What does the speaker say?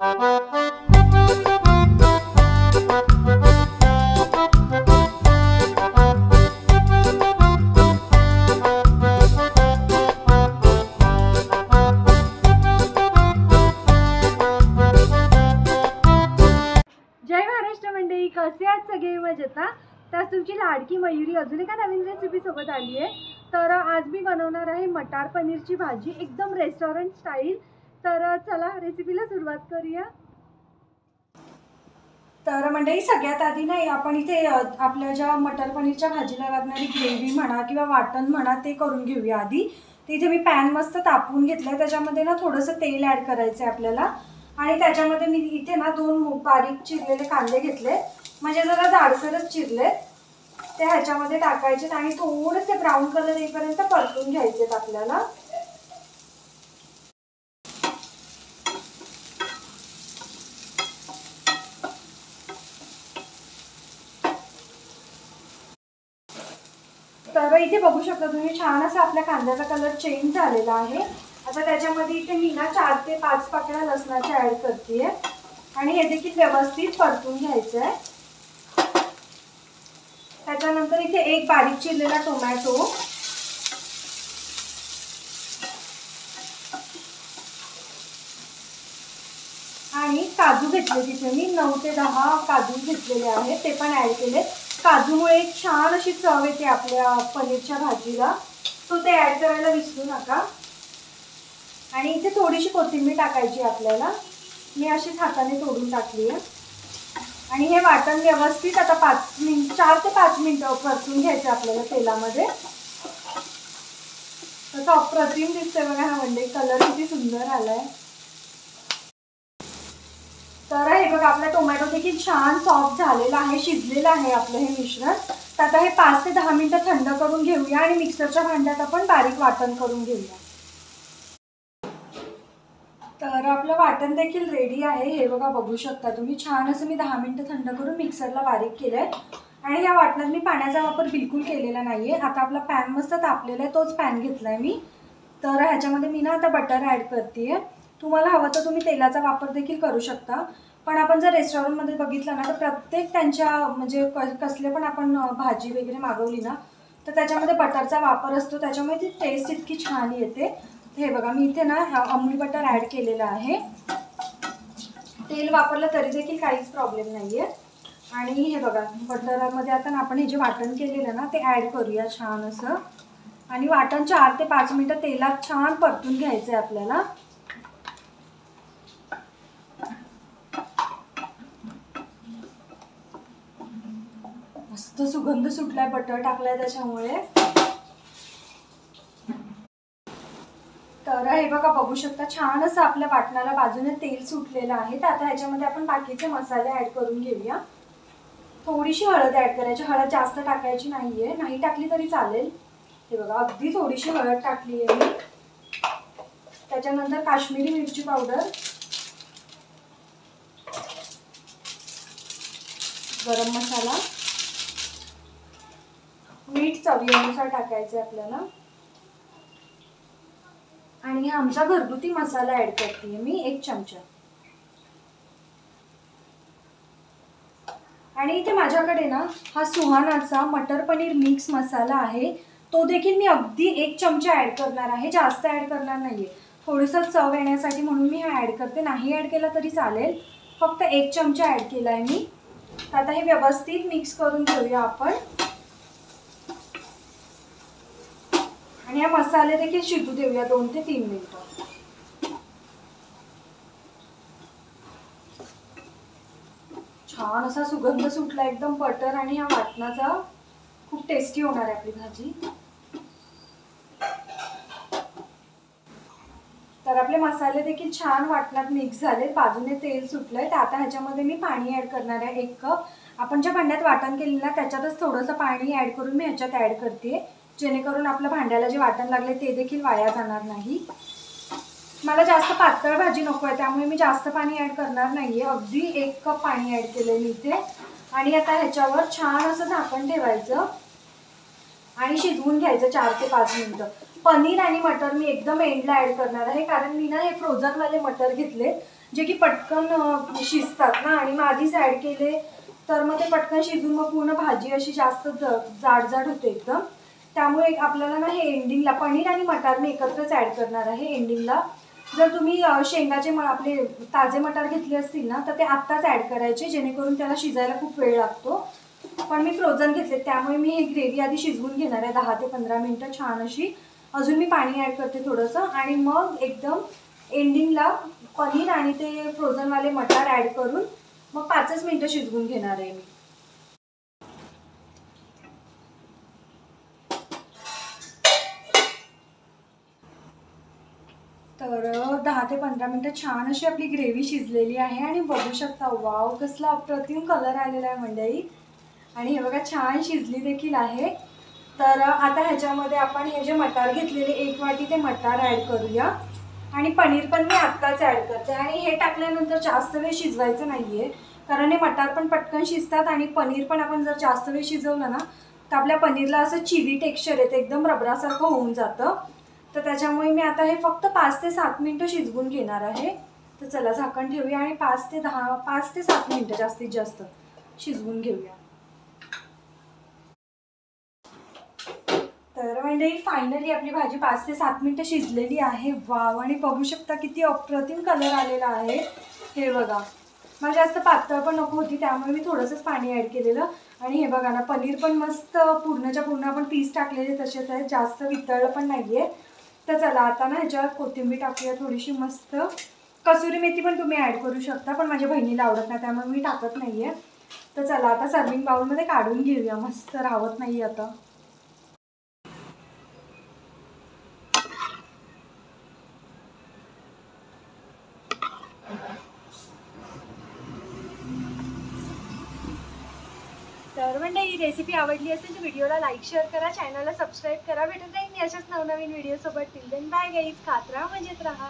कसे आहात सगळे मजेत ना? तर तुमची लाडकी मयुरी अजून एका नवीन रेसिपी सोबत आली आहे। तर आज मी बनवणार आहे मटार पनीरची भाजी एकदम रेस्टॉरंट स्टाईल। तर चला रेसिपीला सुरुवात करूया। तर मंडळी सगळ्यात आधी नाही आपण इथे आपल्या ज्या मटार पनीरच्या भाजीला लागणारी ग्रेव्ही म्हणा किंवा वाटण म्हणा ते करून घेऊया आधी। तर इथे मी पॅन मस्त तापवून घेतलाय, त्याच्यामध्ये ना थोडंसं तेल ॲड करायचं आहे आपल्याला आणि त्याच्यामध्ये मी इथे ना 2 बारीक चिरलेले कांदे घेतले, म्हणजे जरा जाडसरच चिरले, ते ह्याच्यामध्ये टाकायचे आणि थोडेसे ब्राऊन कलर येईपर्यंत परतून घ्यायचे आपल्याला। तर इथे बघू शकता तुम्ही छान असा आपल्या कांद्याचा कलर चेंज झालेला आहे। आता त्याच्यामध्ये इथे मी ना 4 ते 5 पाकळ्या लसणाच्या ॲड करते आणि हे देखील व्यवस्थित परतून घ्यायचं आहे। त्याच्यानंतर इथे एक बारीक चिरलेला टोमॅटो आणि काजू घेतले, तिथे मी 9 ते 10 काजू घेतलेले आहेत, ते पण ॲड केले। काजूमुळे एक छान अशी चव येते आपल्या पनीरच्या भाजीला, तो ते ॲड करायला विसरू नका। आणि इथे थोडीशी कोथिंबीर टाकायची आपल्याला, मी अशीच हाताने तोडून टाकली आहे। आणि हे वाटण व्यवस्थित आता 4 ते 5 मिनिटं परतून घ्यायचं आपल्याला तेलामध्ये। तसं अप्रतिम दिसतंय बघा हा मंडळी, कलर किती सुंदर आलाय। तर हे बघा आपला टोमॅटो देखील छान सॉफ्ट झालेला आहे, शिजलेलं आहे आपलं हे मिश्रण। तर आता हे 5 ते 10 मिनिटं थंड करून घेऊया आणि मिक्सरच्या भांड्यात आपण बारीक वाटण करून घेऊया। तर आपलं वाटण देखील रेडी आहे, हे बघा बघू शकता तुम्ही, छान असं मी 10 मिनिटं थंड करून मिक्सरला बारीक केलंय। आणि या वाटणात मी पाण्याचा वापर बिलकुल केलेला नाहीये। आता आपला पॅन मस्त तापलेला आहे, तोच पॅन घेतलाय मी। तर ह्याच्यामध्ये मी ना आता बटर ॲड करते। तुम्हाला हवं तर तुम्ही तेलाचा वापर देखील करू शकता, पण आपण जर रेस्टॉरंटमध्ये बघितलं ना तर प्रत्येक त्यांच्या म्हणजे कसले पण आपण भाजी वगैरे मागवली ना तर त्याच्यामध्ये बटरचा वापर असतो, त्याच्यामुळे ती टेस्ट इतकी छान येते। हे बघा मी इथे ना अमूल बटर ॲड केलेलं आहे, तेल वापरलं तरी देखील काहीच प्रॉब्लेम नाही आहे। आणि हे बघा बटरमध्ये आता आपण हे जे वाटण केलेलं ना ते ॲड करूया छान असं, आणि वाटण 4 ते 5 मिनिटं तेलात छान परतून घ्यायचं आहे आपल्याला। मस्त सुगंध सुटलाय बटर टाकलाय त्याच्यामुळे। तर हे बघा बघू शकता छान असं आपल्या वाटणाला बाजूने तेल सुटलेलं आहे। तर आता ह्याच्यामध्ये आपण बाकीचे मसाले ॲड करून घेऊया। थोडीशी हळद ॲड करायची, हळद जास्त टाकायची नाहीये, नाही टाकली तरी चालेल। हे बघा अगदी थोडीशी हळद टाकली आहे मी। त्याच्यानंतर काश्मीरी मिरची पावडर, गरम मसाला, मीठ चवीनुसार टाकायचं आपल्याला, आणि आमचा घरगुती मसाला ॲड करते मी 1 चमचा। आणि इथे माझ्याकडे ना हा सुहानाचा मटर पनीर मिक्स मसाला आहे, तो देखील मी अगदी 1 चमचा ॲड करणार आहे, जास्त ॲड करणार नाहीये। थोडंसं चव येण्यासाठी म्हणून मी हा ॲड करते, नाही ॲड केला तरी चालेल, फक्त 1 चमचा ॲड केला आहे मी। आता हे व्यवस्थित मिक्स करून घेऊया आपण, आणि हा मसाले देखील शिजू देऊया 2 ते 3 मिनिटं। छान असा सुगंध सुटला एकदम बटर आणि ह्या वाटणाचा, खूप टेस्टी होणार आहे आपली भाजी। तर आपले मसाले देखील छान वाटणात मिक्स झाले, बाजूने तेल सुटलंय। तर आता ह्याच्यामध्ये मी पाणी ॲड करणार आहे 1 कप। आपण ज्या भांड्यात वाटण केलेलं ना त्याच्यातच थोडंसं पाणी ॲड करून मी ह्याच्यात ॲड करते, जेणेकरून आपल्या भांड्याला जे वाटण लागले ते देखील वाया जाणार नाही। मला जास्त पातळ भाजी नको आहे, त्यामुळे मी जास्त पाणी ॲड करणार नाहीये, अगदी 1 कप पाणी ॲड केलंय मी इथे। आणि आता ह्याच्यावर छान असं झाकण ठेवायचं आणि शिजवून घ्यायचं 4 ते 5 मिनिटं। पनीर आणि मटर मी एकदम एंडला ॲड करणार आहे, कारण मी ना हे फ्रोझनवाले मटर घेतले, जे की पटकन शिजतात ना, आणि मग आधीच ॲड केले तर मग ते पटकन शिजून मग पूर्ण भाजी अशी जास्त जाड होते एकदम. त्यामुळे आपल्याला ना हे एंडिंगला पनीर आणि मटार मी एकत्रच ॲड करणार आहे एंडिंगला. जर तुम्ही शेंगाचे आपले ताजे मटार घेतले असतील ना तर ते आत्ताच ॲड करायचे, जेणेकरून त्याला शिजायला खूप वेळ लागतो. पण मी फ्रोझन घेतले त्यामुळे मी हे ग्रेव्ही आधी शिजवून घेणार आहे 10 ते 15 मिनटं छान अशी. अजून मी पाणी ॲड करते थोडंसं, आणि मग एकदम एंडिंगला पनीर आणि ते फ्रोझनवाले मटार ॲड करून मग 5च मिनटं शिजवून घेणार आहे मी. तर 10 ते 15 मिनटं छान अशी आपली ग्रेव्ही शिजलेली आहे, आणि बघू शकता वाव कसला अप्रतिम कलर आलेला आहे मंडळी. आणि हे बघा छान शिजली देखील आहे. तर आता ह्याच्यामध्ये आपण हे जे मटार घेतलेले 1 वाटी ते मटार ॲड करूया, आणि पनीर पण मी आत्ताच ॲड करते. आणि हे टाकल्यानंतर जास्त वेळ शिजवायचं नाही आहे, कारण हे मटार पण पटकन शिजतात, आणि पनीर पण आपण जर जास्त वेळ शिजवलं ना तर आपल्या पनीरला असं चिवी टेक्स्चर येतं, एकदम रबरासारखं होऊन जातं. तर त्याच्यामुळे मी आता हे फक्त 5 ते 7 मिनटं शिजवून घेणार आहे. तर चला झाकण ठेवूया आणि 5 ते 7 मिनटं जास्तीत जास्त शिजवून घेऊया. तर म्हणजे फायनली आपली भाजी 5 ते 7 मिनटं शिजलेली आहे. वाव, आणि बघू शकता किती अप्रतिम कलर आलेला आहे. हे बघा, मला जास्त पातळ पण नको होती त्यामुळे मी थोडंसंच पाणी ॲड केलेलं. आणि हे बघा ना, पनीर पण मस्त पूर्णच्या पूर्ण आपण पीस टाकलेले तसेच आहेत, जास्त वितळलं पण नाही आहे. तर चला आता ना ह्याच्यावर कोथिंबीर टाकूया थोडीशी मस्त. कसुरी मेथी पण तुम्ही ॲड करू शकता, पण माझ्या बहिणीला आवडत नाही त्यामुळे मी टाकत नाही आहे. तर चला आता सर्विंग बाउलमध्ये काढून घेऊया, मस्त राहत नाही आता. तर म्हणजे ही रेसिपी आवडली असेल तर व्हिडिओला लाईक शेअर करा, चॅनलला सबस्क्राईब करा. भेटत राहील मी अशाच नवनवीन व्हिडिओसोबत. टिल देन बाय गाईज, खात राहा मजेत राहा.